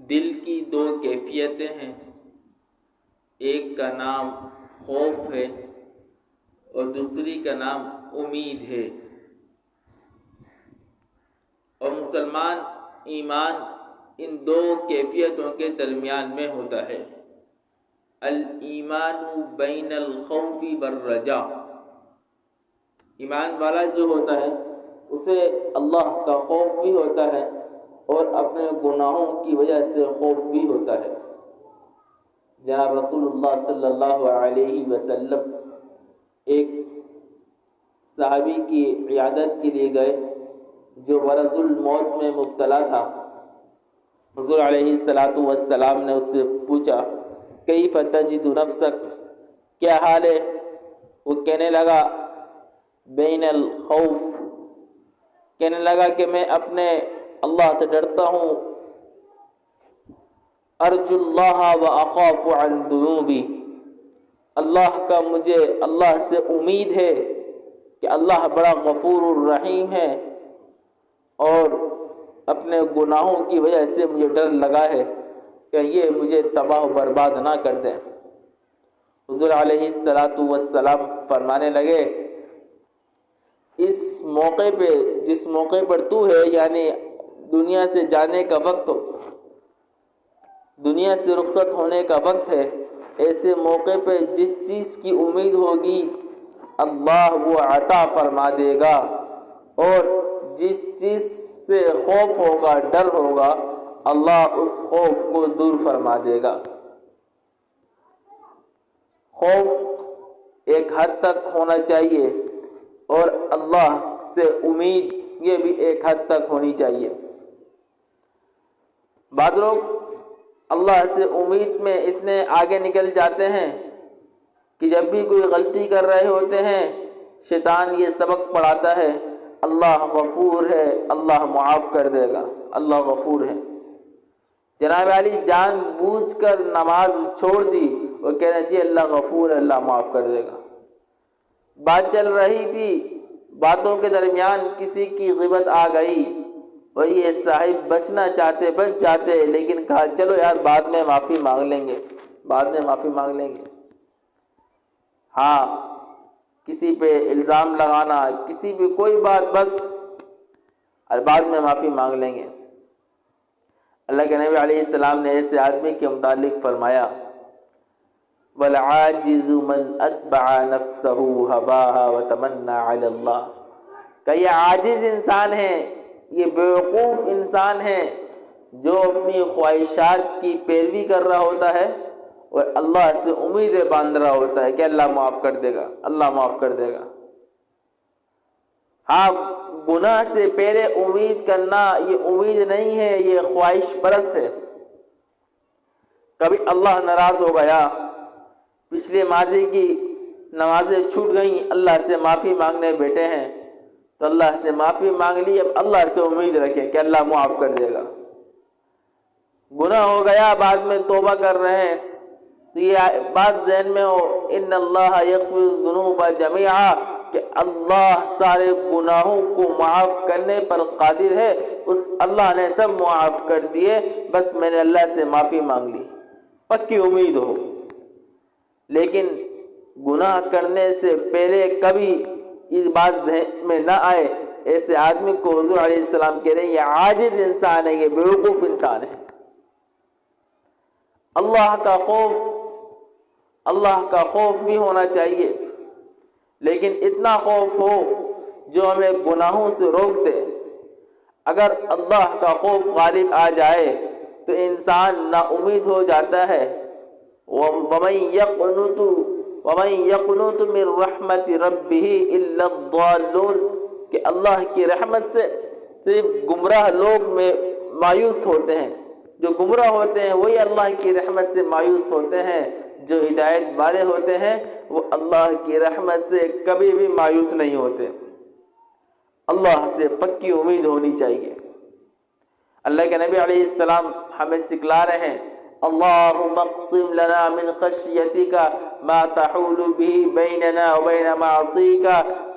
دل کی دو کیفیتیں ہیں، ایک کا نام خوف ہے اور دوسری کا نام امید ہے۔ اور مسلمان ایمان ان دو کیفیتوں کے درمیان میں ہوتا ہے۔ الایمان بین الخوف والرجاء، ایمان والا جو ہوتا ہے اسے اللہ کا خوف بھی ہوتا ہے اور اپنے گناہوں کی وجہ سے خوف بھی ہوتا ہے۔ جناب رسول اللہ صلی اللہ علیہ وسلم ایک صحابی کی عیادت کے لیے گئے جو مرض الموت میں مبتلا تھا۔ حضور علیہ الصلاۃ والسلام نے اس سے پوچھا کیف تجد نفسک، کیا حال ہے؟ وہ کہنے لگا بین الخوف، کہنے لگا کہ میں اپنے اللہ سے ڈرتا ہوں، ارجو اللہ و اخاف عن ذنوبی، اللہ کا مجھے اللہ سے امید ہے کہ اللہ بڑا غفور الرحیم ہے، اور اپنے گناہوں کی وجہ سے مجھے ڈر لگا ہے کہ یہ مجھے تباہ و برباد نہ کر دیں۔ حضور علیہ الصلاۃ والسلام فرمانے لگے اس موقع پہ، جس موقع پر تو ہے، یعنی دنیا سے جانے کا وقت ہو، دنیا سے رخصت ہونے کا وقت ہے، ایسے موقع پہ جس چیز کی امید ہوگی اللہ وہ عطا فرما دے گا، اور جس چیز سے خوف ہوگا، ڈر ہوگا، اللہ اس خوف کو دور فرما دے گا۔ خوف ایک حد تک ہونا چاہیے اور اللہ سے امید یہ بھی ایک حد تک ہونی چاہیے۔ بعض لوگ اللہ سے امید میں اتنے آگے نکل جاتے ہیں کہ جب بھی کوئی غلطی کر رہے ہوتے ہیں شیطان یہ سبق پڑھاتا ہے اللہ غفور ہے، اللہ معاف کر دے گا، اللہ غفور ہے۔ جناب علی جان بوجھ کر نماز چھوڑ دی، وہ کہنا جی اللہ غفور ہے، اللہ معاف کر دے گا۔ بات چل رہی تھی، باتوں کے درمیان کسی کی غیبت آ گئی، اور یہ صاحب بچنا چاہتے بچ جاتے، لیکن کہا چلو یار بعد میں معافی مانگ لیں گے، بعد میں معافی مانگ لیں گے۔ ہاں، کسی پہ الزام لگانا، کسی پہ کوئی بات، بس بعد میں معافی مانگ لیں گے۔ اللہ کے نبی علیہ السلام نے ایسے آدمی کے متعلق فرمایا وَالْعَاجِزُ مَنْ أَتْبَعَ نَفْسَهُ هَوَاهَا وَتَمَنَّى عَلَى اللَّهِ، کہ یہ عاجز انسان ہے، یہ بیوقوف انسان ہے جو اپنی خواہشات کی پیروی کر رہا ہوتا ہے اور اللہ سے امیدیں باندھ رہا ہوتا ہے کہ اللہ معاف کر دے گا، اللہ معاف کر دے گا۔ ہاں، گناہ سے پہلے امید کرنا یہ امید نہیں ہے، یہ خواہش پرست ہے۔ کبھی اللہ ناراض ہو گیا، پچھلے ماضی کی نمازیں چھوٹ گئیں، اللہ سے معافی مانگنے بیٹھے ہیں تو اللہ سے معافی مانگ لی، اب اللہ سے امید رکھیں کہ اللہ معاف کر دے گا۔ گناہ ہو گیا، بعد میں توبہ کر رہے ہیں تو یہ بات ذہن میں ہو ان اللہ یغفر الذنوب جميعا، کہ اللہ سارے گناہوں کو معاف کرنے پر قادر ہے، اس اللہ نے سب معاف کر دیے، بس میں نے اللہ سے معافی مانگ لی، پکی امید ہو۔ لیکن گناہ کرنے سے پہلے کبھی اس بات ذہن میں نہ آئے، ایسے آدمی کو حضور علیہ السلام کہہ رہے ہیں یہ عاجز انسان ہے، یہ بیوقوف انسان ہے۔ اللہ کا خوف بھی ہونا چاہیے، لیکن اتنا خوف ہو جو ہمیں گناہوں سے روک دے۔ اگر اللہ کا خوف غالب آ جائے تو انسان نا امید ہو جاتا ہے۔ وَمَن يَقْنُطُ مِن رَحْمَةِ رَبِّهِ إِلَّا الضَّالُّونَ، کہ اللہ کی رحمت سے صرف گمراہ لوگ میں مایوس ہوتے ہیں، جو گمراہ ہوتے ہیں وہی اللہ کی رحمت سے مایوس ہوتے ہیں، جو ہدایت والے ہوتے ہیں وہ اللہ کی رحمت سے کبھی بھی مایوس نہیں ہوتے۔ اللہ سے پکی امید ہونی چاہیے۔ اللہ کے نبی علیہ السلام ہمیں سکھلا رہے ہیں اللهم اقسم لنا من خشيتك ما تحول به بيننا وبين معصيك،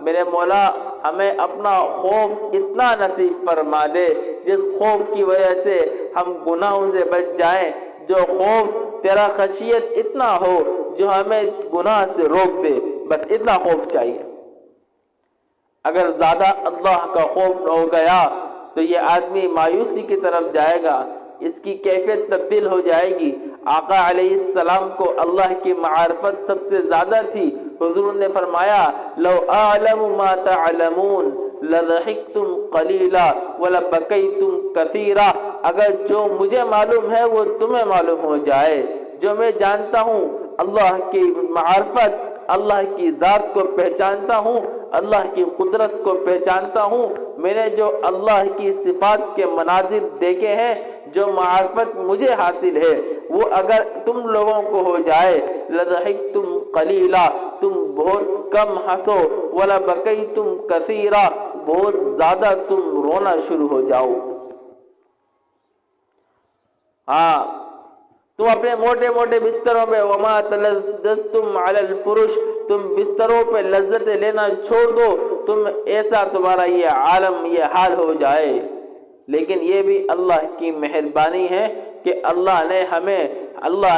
میرے مولا ہمیں اپنا خوف اتنا نصیب فرما دے جس خوف کی وجہ سے ہم گناہوں سے بچ جائیں، جو خوف تیرا خشیت اتنا ہو جو ہمیں گناہ سے روک دے، بس اتنا خوف چاہیے۔ اگر زیادہ اللہ کا خوف ہو گیا تو یہ آدمی مایوسی کی طرف جائے گا، اس کی کیفیت تبدیل ہو جائے گی۔ آقا علیہ السلام کو اللہ کی معرفت سب سے زیادہ تھی، حضور نے فرمایا لو اعلم ما تعلمون لضحکتم قلیلا ولبکیتم کثیرا، اگر جو مجھے معلوم ہے وہ تمہیں معلوم ہو جائے، جو میں جانتا ہوں اللہ کی معرفت، اللہ کی ذات کو پہچانتا ہوں، اللہ کی قدرت کو پہچانتا ہوں، میں نے جو اللہ کی صفات کے مناظر دیکھے ہیں، جو معرفت مجھے حاصل ہے، وہ اگر تم لوگوں کو ہو جائے لضحکتم قلیلا، تم بہت کم ہنسو، ولبکیتم کثیرا، بہت زیادہ تم رونا شروع ہو جاؤ۔ ہاں، تم اپنے موٹے موٹے بستروں پہ وما تلذذتم علی الفرش، تم بستروں پہ لذت لینا چھوڑ دو، تم ایسا تمہارا یہ عالم یہ حال ہو جائے۔ لیکن یہ بھی اللہ کی مہربانی ہے کہ اللہ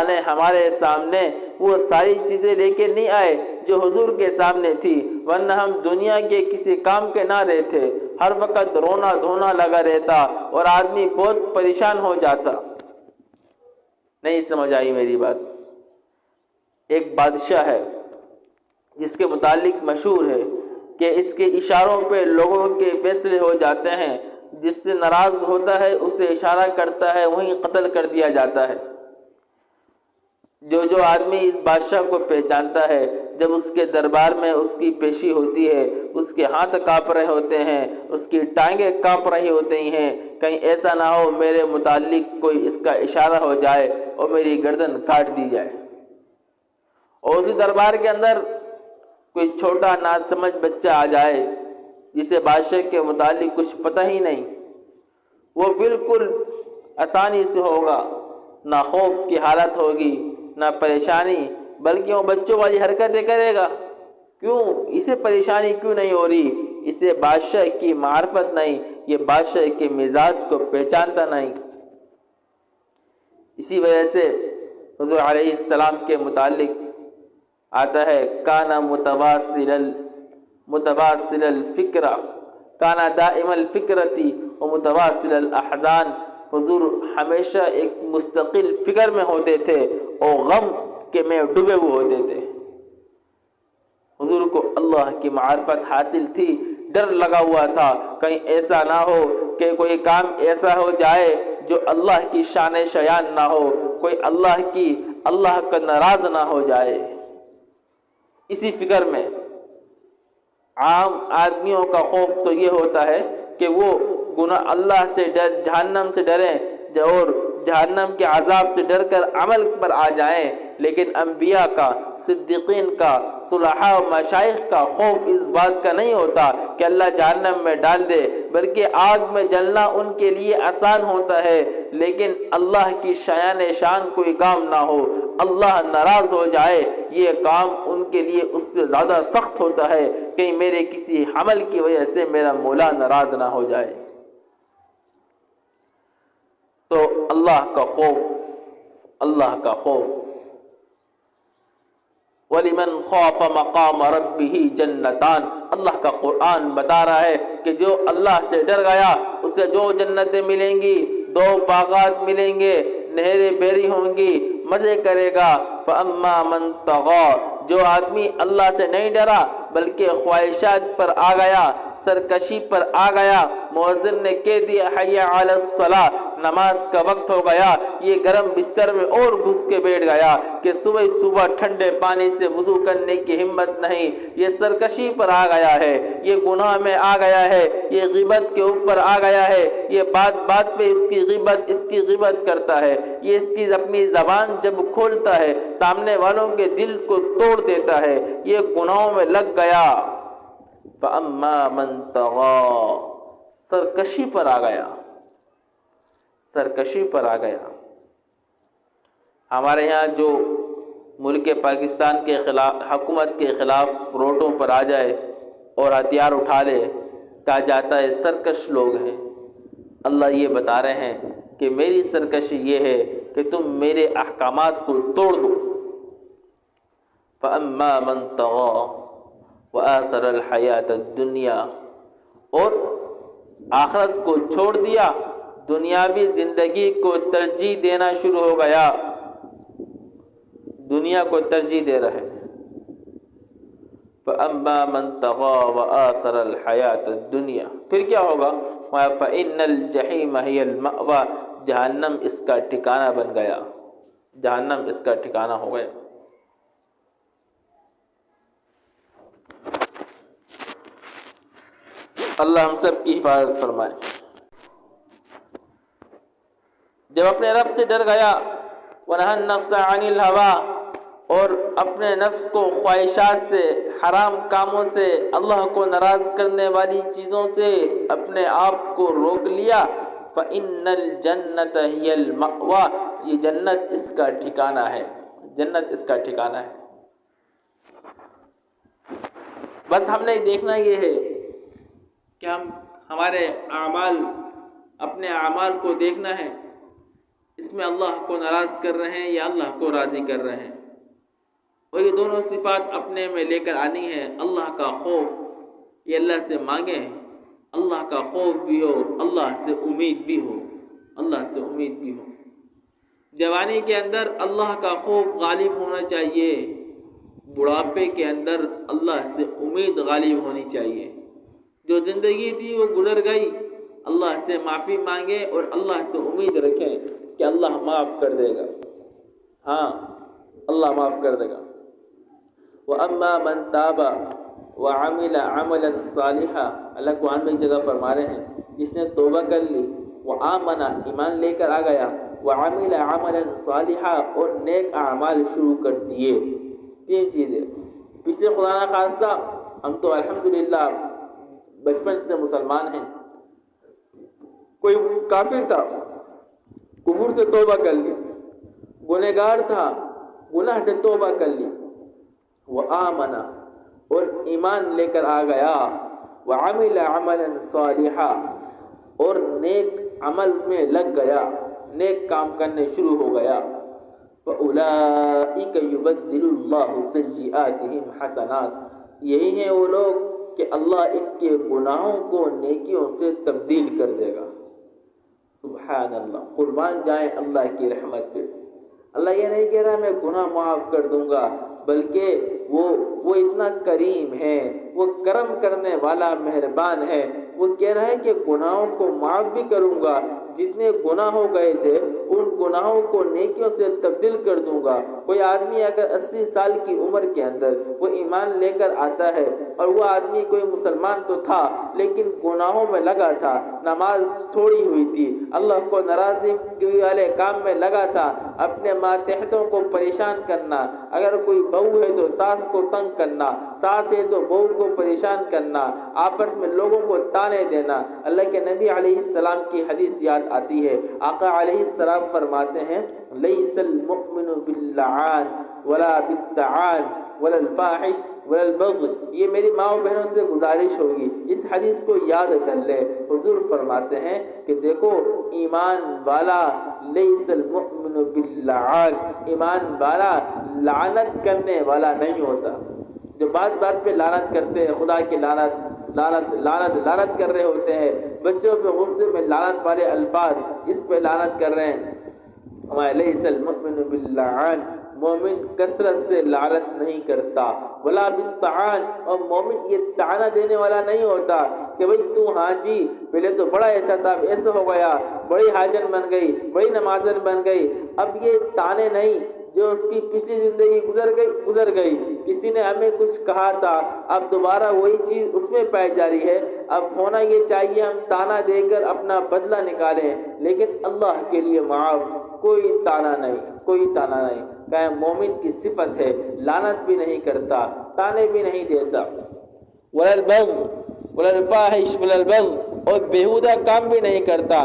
نے ہمارے سامنے وہ ساری چیزیں لے کے نہیں آئے جو حضور کے سامنے تھی، ورنہ ہم دنیا کے کسی کام کے نہ رہتے، ہر وقت رونا دھونا لگا رہتا اور آدمی بہت پریشان ہو جاتا۔ نہیں سمجھ آئی میری بات؟ ایک بادشاہ ہے جس کے متعلق مشہور ہے کہ اس کے اشاروں پہ لوگوں کے فیصلے ہو جاتے ہیں، جس سے ناراض ہوتا ہے اسے اشارہ کرتا ہے وہیں قتل کر دیا جاتا ہے۔ جو آدمی اس بادشاہ کو پہچانتا ہے، جب اس کے دربار میں اس کی پیشی ہوتی ہے، اس کے ہاتھ کانپ رہے ہوتے ہیں، اس کی ٹانگیں کانپ رہی ہوتی ہیں، کہیں ایسا نہ ہو میرے متعلق کوئی اس کا اشارہ ہو جائے اور میری گردن کاٹ دی جائے۔ اور اسی دربار کے اندر کوئی چھوٹا ناسمجھ بچہ آ جائے جسے بادشاہ کے متعلق کچھ پتہ ہی نہیں، وہ بالکل آسانی سے ہوگا، نہ خوف کی حالت ہوگی نہ پریشانی، بلکہ وہ بچوں والی حرکتیں کرے گا۔ کیوں؟ اسے پریشانی کیوں نہیں ہو رہی؟ اسے بادشاہ کی معرفت نہیں، یہ بادشاہ کے مزاج کو پہچانتا نہیں۔ اسی وجہ سے حضور علیہ السلام کے متعلق آتا ہے کانا متواصل الفکرہ، کانا دائم الفکرتی و متواصل الاحزان، حضور ہمیشہ ایک مستقل فکر میں ہوتے تھے اور غم کے میں ڈوبے ہوئے ہوتے تھے۔ حضور کو اللہ کی معرفت حاصل تھی، ڈر لگا ہوا تھا کہیں ایسا نہ ہو کہ کوئی کام ایسا ہو جائے جو اللہ کی شان شیان نہ ہو، کوئی اللہ کا ناراض نہ ہو جائے۔ اسی فکر میں عام آدمیوں کا خوف تو یہ ہوتا ہے کہ وہ اللہ سے جہنم سے ڈریں اور جہنم کے عذاب سے ڈر کر عمل پر آ جائیں، لیکن انبیاء کا، صدیقین کا، صلحاء و مشائخ کا خوف اس بات کا نہیں ہوتا کہ اللہ جہنم میں ڈال دے، بلکہ آگ میں جلنا ان کے لیے آسان ہوتا ہے، لیکن اللہ کی شان کوئی کام نہ ہو، اللہ ناراض ہو جائے، یہ کام ان کے لیے اس سے زیادہ سخت ہوتا ہے کہ میرے کسی عمل کی وجہ سے میرا مولا ناراض نہ ہو جائے۔ تو اللہ کا خوف وَلِمَنْ خَافَ مَقَامَ رَبِّهِ جَنَّتَانِ، اللہ کا قرآن بتا رہا ہے کہ جو اللہ سے ڈر گیا اسے جو جنتیں ملیں گی، 2 باغات ملیں گے، نہریں بہری ہوں گی، مزے کرے گا۔ فَأَمَّا مَنْ طَغَىٰ، جو آدمی اللہ سے نہیں ڈرا بلکہ خواہشات پر آ گیا، سرکشی پر آ گیا، مؤذن نے کہہ دیا حی علی الصلاۃ، نماز کا وقت ہو گیا، یہ گرم بستر میں اور گھس کے بیٹھ گیا کہ صبح ٹھنڈے پانی سے وضو کرنے کی ہمت نہیں، یہ سرکشی پر آ گیا ہے، یہ گناہ میں آ گیا ہے، یہ غیبت کے اوپر آ گیا ہے، یہ بات پہ اس کی غیبت کرتا ہے، یہ اس کی اپنی زبان جب کھولتا ہے سامنے والوں کے دل کو توڑ دیتا ہے، یہ گناہوں میں لگ گیا۔ فَأَمَّا مَنْ طَغَىٰ، سرکشی پر آ گیا۔ ہمارے یہاں جو ملک پاکستان کے خلاف حکومت کے خلاف روڈوں پر آ جائے اور ہتھیار اٹھا لے، کہا جاتا ہے سرکش لوگ ہیں۔ اللہ یہ بتا رہے ہیں کہ میری سرکشی یہ ہے کہ تم میرے احکامات کو توڑ دو۔ فَأَمَّا مَن طَغَىٰ وَآثَرَ الْحَيَاةَ الدُّنْيَا، اور آخرت کو چھوڑ دیا، دنیاوی زندگی کو ترجیح دینا شروع ہو گیا، دنیا کو ترجیح دے رہے۔ فَأَمَّا مَن طَغَىٰ وَآثَرَ الْحَيَاةَ الدُّنْيَا، پھر کیا ہوگا؟ فَإِنَّ الْجَحِيمَ هِيَ الْمَأْوَىٰ، جہنم اس کا ٹھکانہ بن گیا، جہنم اس کا ٹھکانہ ہو گیا۔ اللہ ہم سب کی حفاظت فرمائے۔ جب اپنے رب سے ڈر گیا، وَنَهَى النَّفْسَ عَنِ الْهَوَىٰ، اور اپنے نفس کو خواہشات سے، حرام کاموں سے، اللہ کو ناراض کرنے والی چیزوں سے اپنے آپ کو روک لیا، فَإِنَّ الْجَنَّةَ هِيَ الْمَأْوَىٰ، یہ جنت اس کا ٹھکانہ ہے، جنت اس کا ٹھکانہ ہے۔ بس ہم نے دیکھنا یہ ہے کہ ہم ہمارے اعمال، اپنے اعمال کو دیکھنا ہے، اس میں اللہ کو ناراض کر رہے ہیں یا اللہ کو راضی کر رہے ہیں، اور یہ دونوں صفات اپنے میں لے کر آنی ہے۔ اللہ کا خوف، یہ اللہ سے مانگیں، اللہ کا خوف بھی ہو، اللہ سے امید بھی ہو، اللہ سے امید بھی ہو۔ جوانی کے اندر اللہ کا خوف غالب ہونا چاہیے، بڑھاپے کے اندر اللہ سے امید غالب ہونی چاہیے۔ جو زندگی تھی وہ گزر گئی، اللہ سے معافی مانگیں اور اللہ سے امید رکھیں کہ اللہ معاف کر دے گا، ہاں اللہ معاف کر دے گا۔ وَأَمَّا مَن تَابَ وَعَمِلَ عَمَلًا صَالِحًا، اللہ قرآن میں ایک جگہ فرما رہے ہیں جس نے توبہ کر لی، وَآمَنَ ایمان لے کر آ گیا، وَعَمِلَ عَمَلًا صَالِحًا اور نیک اعمال شروع کر دیے۔ تین چیزیں۔ پچھلے خدا نہ خواستہ ہم تو الحمدللہ بچپن سے مسلمان ہیں، کوئی کافر تھا، کفر سے توبہ کر لی، گنہگار تھا، گناہ سے توبہ کر لی، وآمن اور ایمان لے کر آ گیا، وعمل عملا صالحا اور نیک عمل میں لگ گیا، نیک کام کرنے شروع ہو گیا، فَأُولَئِكَ يُبَدِّلُ اللَّهُ سَيِّئَاتِهِمْ حَسَنَاتٍ، یہی ہیں وہ لوگ کہ اللہ ان کے گناہوں کو نیکیوں سے تبدیل کر دے گا۔ سبحان اللہ، قربان جائیں اللہ کی رحمت پہ۔ اللہ یہ نہیں کہہ رہا میں گناہ معاف کر دوں گا، بلکہ وہ اتنا کریم ہے، وہ کرم کرنے والا مہربان ہے، وہ کہہ رہا ہے کہ گناہوں کو معاف بھی کروں گا، جتنے گناہ ہو گئے تھے ان گناہوں کو نیکیوں سے تبدیل کر دوں گا۔ کوئی آدمی اگر 80 سال کی عمر کے اندر وہ ایمان لے کر آتا ہے، اور وہ آدمی کوئی مسلمان تو تھا لیکن گناہوں میں لگا تھا، نماز چھوڑی ہوئی تھی، اللہ کو ناراضی والے کام میں لگا تھا، اپنے ماتحتوں کو پریشان کرنا، اگر کوئی بہو ہے تو ساس کو تنگ کرنا، ساس ہے تو بہو کو پریشان کرنا، آپس میں لوگوں کو تانے دینا۔ اللہ کے نبی علیہ السلام کی حدیث یاد آتی ہے، آقا علیہ السلام فرماتے ہیں لیس المؤمن باللعان ولا بالتعان ولا الفاحش ولا البغي، یہ میری ماں و بہنوں سے گزارش ہوگی اس حدیث کو یاد کر لے۔ حضور فرماتے ہیں کہ دیکھو ایمان والا لیس المؤمن باللعان، ایمان والا لعنت کرنے والا نہیں ہوتا۔ جو بات بات پہ لعنت کرتے ہیں، خدا کی لعنت لعنت لعنت لعنت کر رہے ہوتے ہیں، بچوں پہ غصے میں لعنت والے الفاظ اس پہ لعنت کر رہے ہیں، ہمارے لیس المؤمن باللعان، مومن کثرت سے لعنت نہیں کرتا، ولا بالطعان، اور مومن یہ طعنہ دینے والا نہیں ہوتا کہ بھئی تو ہاں جی پہلے تو بڑا ایسا تھا، ایسا ہو گیا، بڑی حاجن بن گئی، بڑی نمازن بن گئی، اب یہ طعنے نہیں، جو اس کی پچھلی زندگی گزر گئی، کسی نے ہمیں کچھ کہا تھا، اب دوبارہ وہی چیز اس میں پائی جا رہی ہے، اب ہونا یہ چاہیے ہم طعنہ دے کر اپنا بدلہ نکالیں، لیکن اللہ کے لیے معاف، کوئی طعنہ نہیں، کوئی طعنہ نہیں۔ کہ مومن کی صفت ہے لعنت بھی نہیں کرتا، طعنے بھی نہیں دیتا، ولا البغي ولا الفاحش ولا البغي، اور بیہودہ کام بھی نہیں کرتا،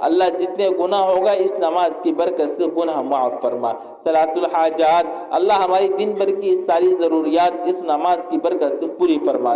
اللہ جتنے گناہ ہوگا اس نماز کی برکت سے گناہ معاف فرما۔ صلاۃ الحاجات، اللہ ہماری دن بھر کی ساری ضروریات اس نماز کی برکت سے پوری فرما۔